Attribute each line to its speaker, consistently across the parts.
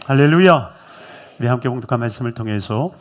Speaker 1: 할렐루야. 우리 함께 봉독한 말씀을 통해서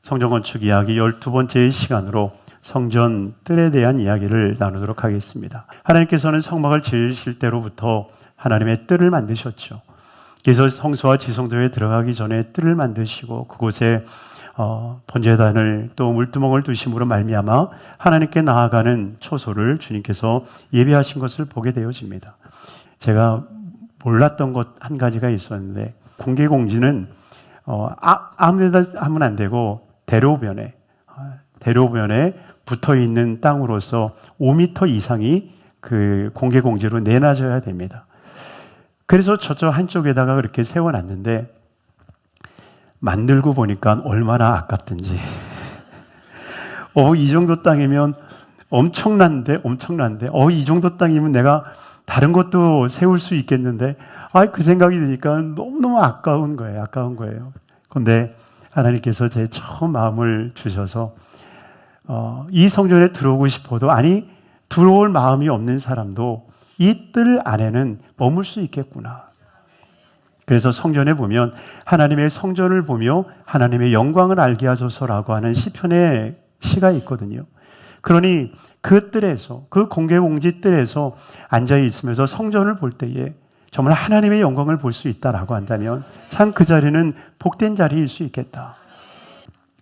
Speaker 1: 성전 건축 이야기 12번째 시간으로 성전 뜰에 대한 이야기를 나누도록 하겠습니다. 하나님께서는 성막을 지으실 때로부터 하나님의 뜰을 만드셨죠. 그래서 성소와 지성소에 들어가기 전에 뜰을 만드시고 그곳에 번제단을 또 물두멍을 두심으로 말미암아 하나님께 나아가는 초소를 주님께서 예비하신 것을 보게 되어집니다. 제가 몰랐던 것 한 가지가 있었는데, 공개공지는 아무 데다 하면 안 되고 대로변에 붙어 있는 땅으로서 5m 이상이 그 공개공지로 내놔져야 됩니다. 그래서 저쪽 한쪽에다가 그렇게 세워놨는데 만들고 보니까 얼마나 아깝든지 이 정도 땅이면 엄청난데 이 정도 땅이면 내가 다른 것도 세울 수 있겠는데 그 생각이 드니까 너무너무 아까운 거예요. 그런데 하나님께서 제 처음 마음을 주셔서 이 성전에 들어오고 싶어도 들어올 마음이 없는 사람도 이 뜰 안에는 머물 수 있겠구나. 그래서 성전에 보면 하나님의 성전을 보며 하나님의 영광을 알게 하소서라고 하는 시편의 시가 있거든요. 그러니 그 뜰에서, 그 공개공지 뜰에서 앉아 있으면서 성전을 볼 때에 정말 하나님의 영광을 볼 수 있다라고 한다면 참 그 자리는 복된 자리일 수 있겠다.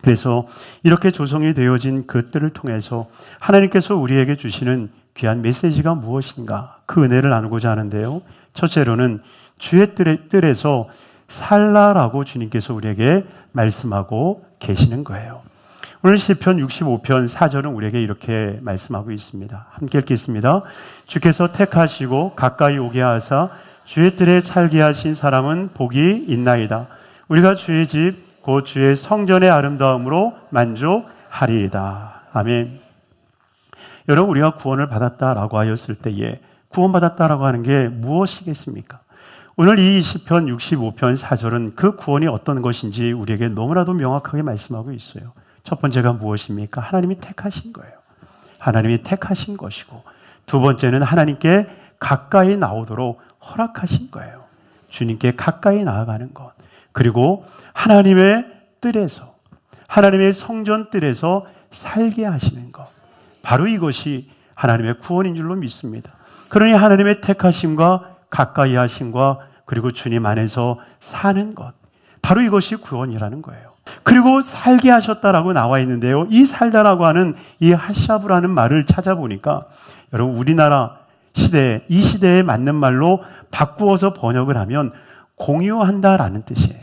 Speaker 1: 그래서 이렇게 조성이 되어진 그 뜰을 통해서 하나님께서 우리에게 주시는 귀한 메시지가 무엇인가, 그 은혜를 나누고자 하는데요. 첫째로는 주의 뜰에서 살라라고 주님께서 우리에게 말씀하고 계시는 거예요. 오늘 시편 65편 4절은 우리에게 이렇게 말씀하고 있습니다. 함께 읽겠습니다. 주께서 택하시고 가까이 오게 하사 주의 뜰에 살게 하신 사람은 복이 있나이다. 우리가 주의 집 곧 주의 성전의 아름다움으로 만족하리이다. 아멘. 여러분, 우리가 구원을 받았다라고 하였을 때에 구원받았다라고 하는 게 무엇이겠습니까? 오늘 이 시편 65편 4절은 그 구원이 어떤 것인지 우리에게 너무나도 명확하게 말씀하고 있어요. 첫 번째가 무엇입니까? 하나님이 택하신 거예요. 하나님이 택하신 것이고, 두 번째는 하나님께 가까이 나오도록 허락하신 거예요. 주님께 가까이 나아가는 것. 그리고 하나님의 뜰에서, 하나님의 성전 뜰에서 살게 하시는 것. 바로 이것이 하나님의 구원인 줄로 믿습니다. 그러니 하나님의 택하심과 가까이 하심과 그리고 주님 안에서 사는 것, 바로 이것이 구원이라는 거예요. 그리고 살게 하셨다라고 나와 있는데요, 이 살다라고 하는 이 하샤브라는 말을 찾아보니까 여러분, 우리나라 시대에, 이 시대에 맞는 말로 바꾸어서 번역을 하면 공유한다라는 뜻이에요.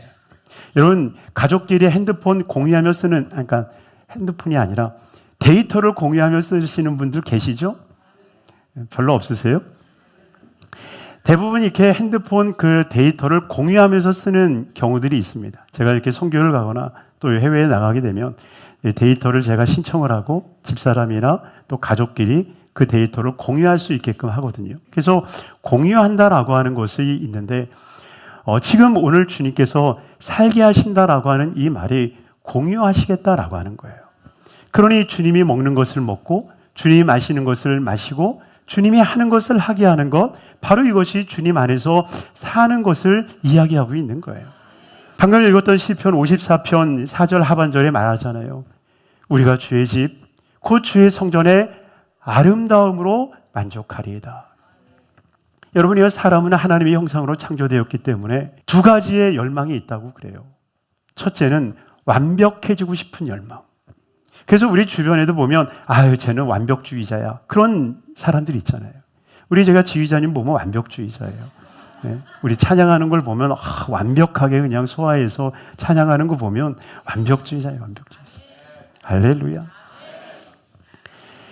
Speaker 1: 여러분, 가족끼리 핸드폰 공유하며 쓰는, 그러니까 핸드폰이 아니라 데이터를 공유하며 쓰시는 분들 계시죠? 별로 없으세요? 대부분 이렇게 핸드폰 그 데이터를 공유하면서 쓰는 경우들이 있습니다. 제가 이렇게 선교를 가거나 또 해외에 나가게 되면 데이터를 제가 신청을 하고 집사람이나 또 가족끼리 그 데이터를 공유할 수 있게끔 하거든요. 그래서 공유한다라고 하는 것이 있는데, 지금 오늘 주님께서 살게 하신다라고 하는 이 말이 공유하시겠다라고 하는 거예요. 그러니 주님이 먹는 것을 먹고 주님이 마시는 것을 마시고 주님이 하는 것을 하게 하는 것, 바로 이것이 주님 안에서 사는 것을 이야기하고 있는 거예요. 방금 읽었던 시편 54편 4절 하반절에 말하잖아요. 우리가 주의 집, 곧 주의 성전의 아름다움으로 만족하리이다. 여러분이 사람은 하나님의 형상으로 창조되었기 때문에 두 가지의 열망이 있다고 그래요. 첫째는 완벽해지고 싶은 열망. 그래서 우리 주변에도 보면 쟤는 완벽주의자야, 그런 사람들이 있잖아요. 제가 지휘자님 보면 완벽주의자예요. 네? 우리 찬양하는 걸 보면 완벽하게 그냥 소화해서 찬양하는 거 보면 완벽주의자예요. 완벽주의자. 할렐루야.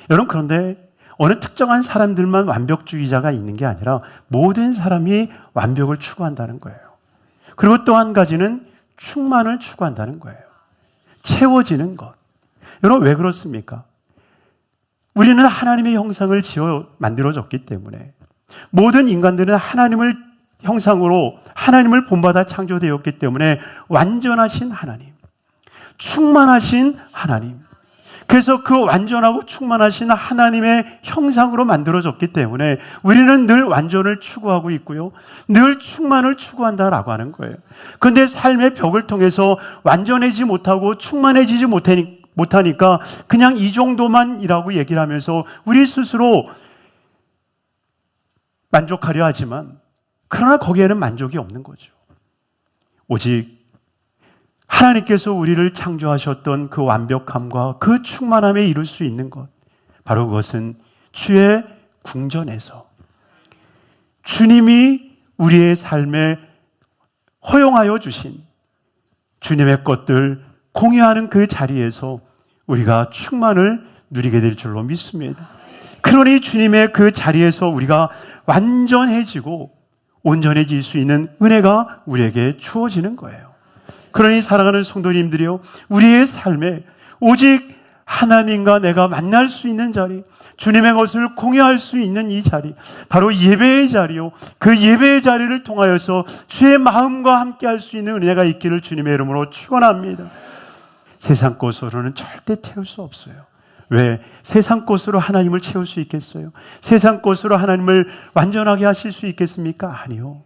Speaker 1: 여러분, 그런데 어느 특정한 사람들만 완벽주의자가 있는 게 아니라 모든 사람이 완벽을 추구한다는 거예요. 그리고 또 한 가지는 충만을 추구한다는 거예요. 채워지는 것. 여러분, 왜 그렇습니까? 우리는 하나님의 형상을 지어 만들어졌기 때문에, 모든 인간들은 하나님을 형상으로 하나님을 본받아 창조되었기 때문에 완전하신 하나님, 충만하신 하나님, 그래서 그 완전하고 충만하신 하나님의 형상으로 만들어졌기 때문에 우리는 늘 완전을 추구하고 있고요, 늘 충만을 추구한다라고 하는 거예요. 그런데 삶의 벽을 통해서 완전해지지 못하고 충만해지지 못하니까 그냥 이 정도만이라고 얘기를 하면서 우리 스스로 만족하려 하지만, 그러나 거기에는 만족이 없는 거죠. 오직 하나님께서 우리를 창조하셨던 그 완벽함과 그 충만함에 이룰 수 있는 것, 바로 그것은 주의 궁전에서 주님이 우리의 삶에 허용하여 주신 주님의 것들 공유하는 그 자리에서 우리가 충만을 누리게 될 줄로 믿습니다. 그러니 주님의 그 자리에서 우리가 완전해지고 온전해질 수 있는 은혜가 우리에게 주어지는 거예요. 그러니 사랑하는 성도님들이요, 우리의 삶에 오직 하나님과 내가 만날 수 있는 자리, 주님의 것을 공유할 수 있는 이 자리, 바로 예배의 자리요, 그 예배의 자리를 통하여서 주의 마음과 함께 할 수 있는 은혜가 있기를 주님의 이름으로 축원합니다. 세상 것으로는 절대 채울 수 없어요. 왜? 세상 것으로 하나님을 채울 수 있겠어요? 세상 것으로 하나님을 완전하게 하실 수 있겠습니까? 아니요.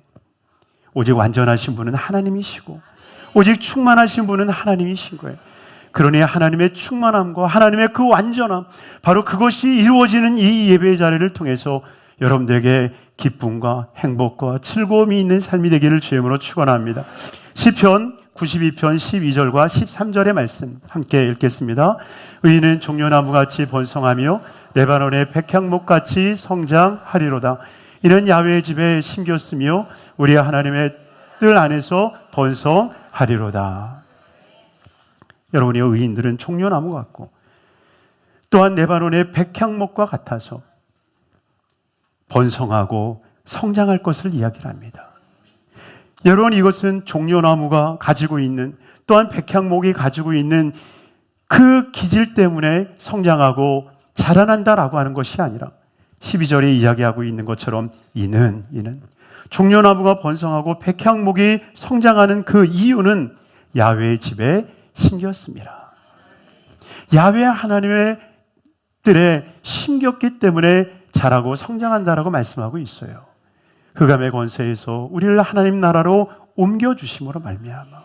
Speaker 1: 오직 완전하신 분은 하나님이시고 오직 충만하신 분은 하나님이신 거예요. 그러니 하나님의 충만함과 하나님의 그 완전함, 바로 그것이 이루어지는 이 예배의 자리를 통해서 여러분들에게 기쁨과 행복과 즐거움이 있는 삶이 되기를 주의 이름으로 축원합니다. 시편 92편 12절과 13절의 말씀 함께 읽겠습니다. 의인은 종려나무같이 번성하며 레바논의 백향목같이 성장하리로다. 이는 야훼의 집에 심겼으며 우리 하나님의 뜰 안에서 번성하리로다. 여러분이 의인들은 종려나무 같고 또한 레바논의 백향목과 같아서 번성하고 성장할 것을 이야기를 합니다. 여러분, 이것은 종려나무가 가지고 있는, 또한 백향목이 가지고 있는 그 기질 때문에 성장하고 자라난다라고 하는 것이 아니라 12절에 이야기하고 있는 것처럼 이는 종려나무가 번성하고 백향목이 성장하는 그 이유는 야훼의 집에 심겼습니다. 야훼 하나님의 뜰에 심겼기 때문에 자라고 성장한다라고 말씀하고 있어요. 흑암의 권세에서 우리를 하나님 나라로 옮겨주심으로 말미암아.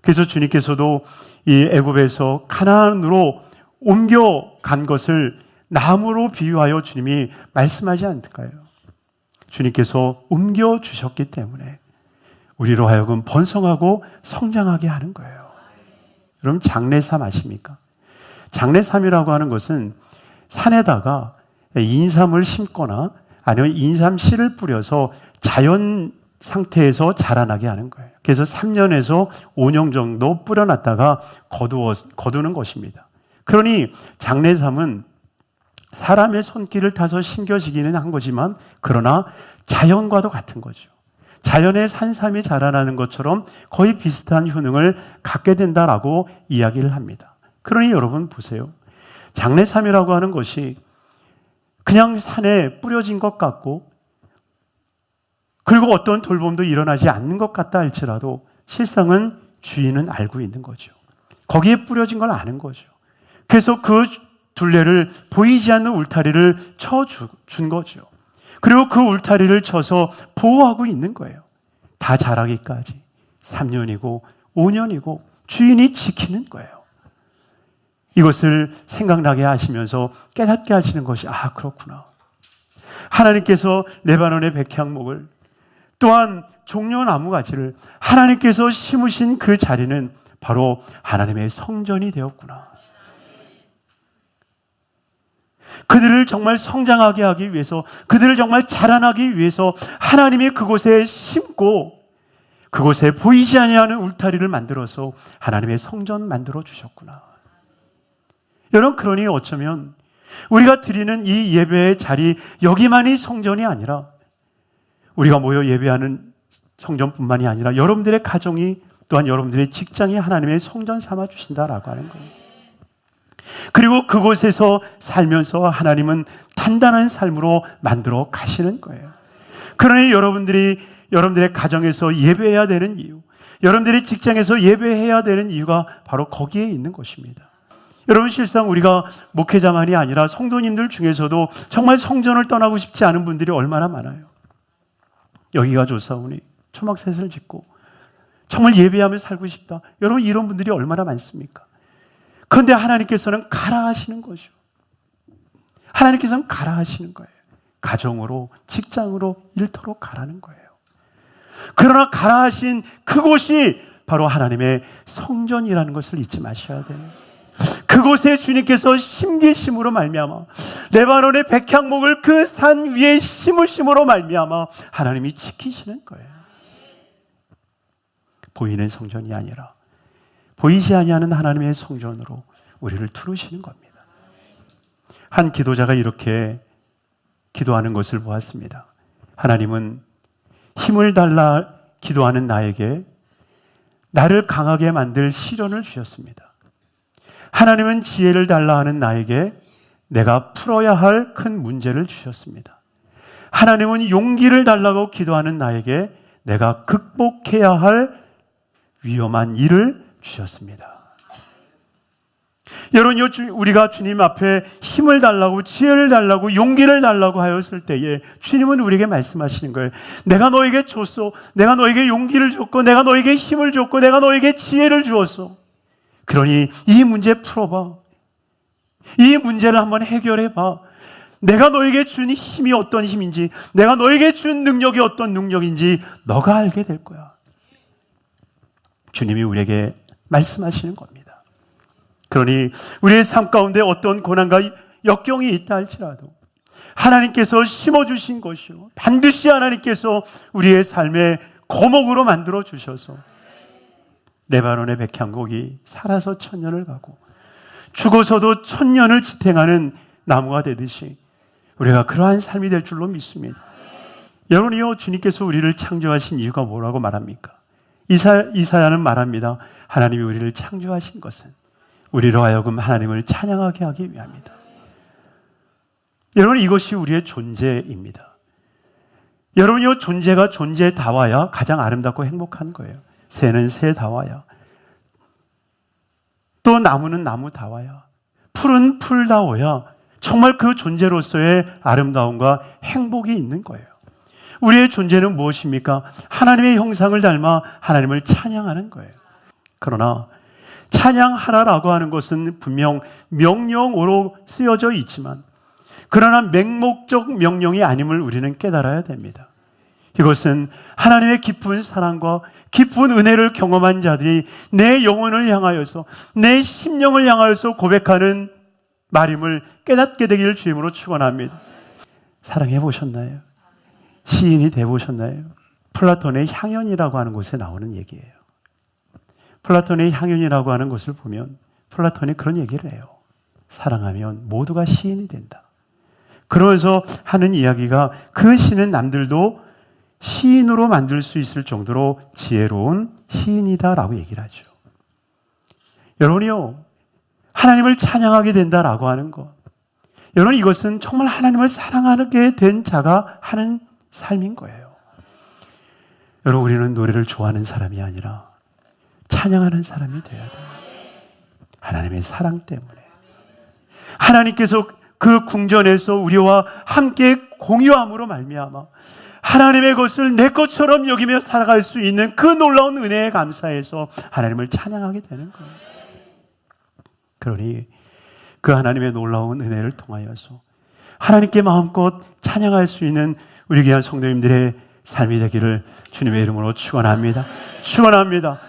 Speaker 1: 그래서 주님께서도 이 애굽에서 가나안으로 옮겨간 것을 나무로 비유하여 주님이 말씀하지 않을까요? 주님께서 옮겨주셨기 때문에 우리로 하여금 번성하고 성장하게 하는 거예요. 여러분, 장례삼 아십니까? 장례삼이라고 하는 것은 산에다가 인삼을 심거나 아니면 인삼씨를 뿌려서 자연 상태에서 자라나게 하는 거예요. 그래서 3년에서 5년 정도 뿌려놨다가 거두는 것입니다. 그러니 장례삼은 사람의 손길을 타서 심겨지기는 한 거지만, 그러나 자연과도 같은 거죠. 자연의 산삼이 자라나는 것처럼 거의 비슷한 효능을 갖게 된다라고 이야기를 합니다. 그러니 여러분 보세요. 장례삼이라고 하는 것이 그냥 산에 뿌려진 것 같고, 그리고 어떤 돌봄도 일어나지 않는 것 같다 할지라도 실상은 주인은 알고 있는 거죠. 거기에 뿌려진 걸 아는 거죠. 그래서 그 둘레를 보이지 않는 울타리를 쳐준 거죠. 그리고 그 울타리를 쳐서 보호하고 있는 거예요. 다 자라기까지 3년이고 5년이고 주인이 지키는 거예요. 이것을 생각나게 하시면서 깨닫게 하시는 것이, 아, 그렇구나. 하나님께서 레바논의 백향목을, 또한 종려나무 가지를 하나님께서 심으신 그 자리는 바로 하나님의 성전이 되었구나. 그들을 정말 성장하게 하기 위해서, 그들을 정말 자라나기 위해서 하나님이 그곳에 심고 그곳에 보이지 아니하는 울타리를 만들어서 하나님의 성전 만들어 주셨구나. 여러분, 그러니 어쩌면 우리가 드리는 이 예배의 자리, 여기만이 성전이 아니라 우리가 모여 예배하는 성전뿐만이 아니라 여러분들의 가정이, 또한 여러분들의 직장이 하나님의 성전 삼아 주신다라고 하는 거예요. 그리고 그곳에서 살면서 하나님은 단단한 삶으로 만들어 가시는 거예요. 그러니 여러분들의 가정에서 예배해야 되는 이유, 여러분들의 직장에서 예배해야 되는 이유가 바로 거기에 있는 것입니다. 여러분, 실상 우리가 목회자만이 아니라 성도님들 중에서도 정말 성전을 떠나고 싶지 않은 분들이 얼마나 많아요. 여기가 좋사오니 초막셋을 짓고 정말 예배하며 살고 싶다. 여러분, 이런 분들이 얼마나 많습니까? 그런데 하나님께서는 가라 하시는 거죠. 하나님께서는 가라 하시는 거예요. 가정으로, 직장으로, 일터로 가라는 거예요. 그러나 가라 하신 그곳이 바로 하나님의 성전이라는 것을 잊지 마셔야 돼요. 그곳에 주님께서 심기심으로 말미암아 레바논의 백향목을 그 산 위에 심으심으로 말미암아 하나님이 지키시는 거예요. 보이는 성전이 아니라 보이지 아니하는 하나님의 성전으로 우리를 두르시는 겁니다. 한 기도자가 이렇게 기도하는 것을 보았습니다. 하나님은 힘을 달라 기도하는 나에게 나를 강하게 만들 시련을 주셨습니다. 하나님은 지혜를 달라 하는 나에게 내가 풀어야 할 큰 문제를 주셨습니다. 하나님은 용기를 달라고 기도하는 나에게 내가 극복해야 할 위험한 일을 주셨습니다. 여러분, 우리가 주님 앞에 힘을 달라고, 지혜를 달라고, 용기를 달라고 하였을 때에 주님은 우리에게 말씀하시는 거예요. 내가 너에게 줬어. 내가 너에게 용기를 줬고, 내가 너에게 힘을 줬고, 내가 너에게 지혜를 주었어. 그러니 이 문제 풀어봐. 이 문제를 한번 해결해봐. 내가 너에게 준 힘이 어떤 힘인지, 내가 너에게 준 능력이 어떤 능력인지 너가 알게 될 거야. 주님이 우리에게 말씀하시는 겁니다. 그러니 우리의 삶 가운데 어떤 고난과 역경이 있다 할지라도 하나님께서 심어주신 것이요, 반드시 하나님께서 우리의 삶의 거목으로 만들어 주셔서 레바논의 백향목이 살아서 천년을 가고 죽어서도 천년을 지탱하는 나무가 되듯이 우리가 그러한 삶이 될 줄로 믿습니다. 여러분이요, 주님께서 우리를 창조하신 이유가 뭐라고 말합니까? 이사야는 말합니다. 하나님이 우리를 창조하신 것은 우리로 하여금 하나님을 찬양하게 하기 위함이다. 여러분, 이것이 우리의 존재입니다. 여러분이요, 존재가 존재다워야 가장 아름답고 행복한 거예요. 새는 새다워야, 또 나무는 나무다워야, 풀은 풀다워야 정말 그 존재로서의 아름다움과 행복이 있는 거예요. 우리의 존재는 무엇입니까? 하나님의 형상을 닮아 하나님을 찬양하는 거예요. 그러나 찬양하라라고 하는 것은 분명 명령어로 쓰여져 있지만, 그러나 맹목적 명령이 아님을 우리는 깨달아야 됩니다. 이것은 하나님의 깊은 사랑과 깊은 은혜를 경험한 자들이 내 영혼을 향하여서, 내 심령을 향하여서 고백하는 말임을 깨닫게 되기를 주임으로 축원합니다. 사랑해 보셨나요? 시인이 돼 보셨나요? 플라톤의 향연이라고 하는 곳에 나오는 얘기예요. 플라톤의 향연이라고 하는 것을 보면 플라톤이 그런 얘기를 해요. 사랑하면 모두가 시인이 된다. 그러면서 하는 이야기가, 그 시는 남들도 시인으로 만들 수 있을 정도로 지혜로운 시인이다라고 얘기를 하죠. 여러분이요, 하나님을 찬양하게 된다라고 하는 것, 여러분, 이것은 정말 하나님을 사랑하게 된 자가 하는 삶인 거예요. 여러분, 우리는 노래를 좋아하는 사람이 아니라 찬양하는 사람이 되어야 돼요. 하나님의 사랑 때문에. 하나님께서 그 궁전에서 우리와 함께 공유함으로 말미암아 하나님의 것을 내 것처럼 여기며 살아갈 수 있는 그 놀라운 은혜에 감사해서 하나님을 찬양하게 되는 거예요. 그러니 그 하나님의 놀라운 은혜를 통하여서 하나님께 마음껏 찬양할 수 있는 우리 귀한 성도님들의 삶이 되기를 주님의 이름으로 축원합니다. 축원합니다.